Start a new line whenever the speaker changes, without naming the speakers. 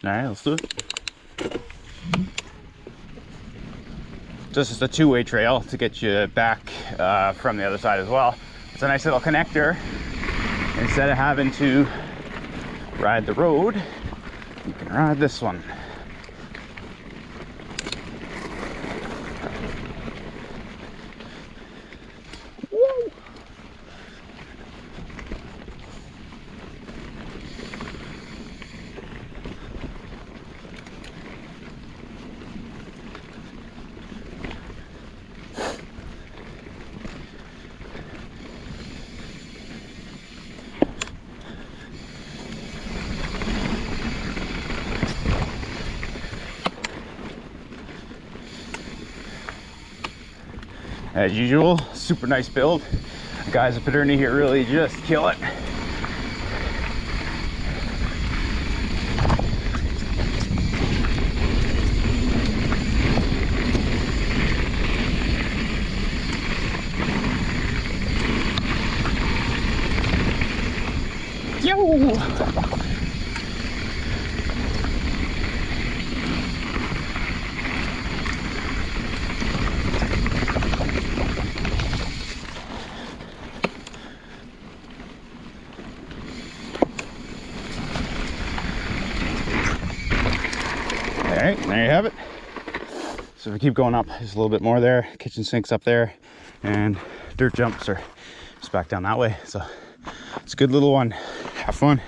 All right, let's do it. This is a two-way trail to get you back from the other side as well. It's a nice little connector. Instead of having to ride the road, you can ride this one. Woo! As usual, super nice build. The guys at Paterni here really just kill it. Yo! All right, there you have it. So if we keep going up, there's a little bit more there. Kitchen sink's up there, and dirt jumps are just back down that way. So it's a good little one. Have fun.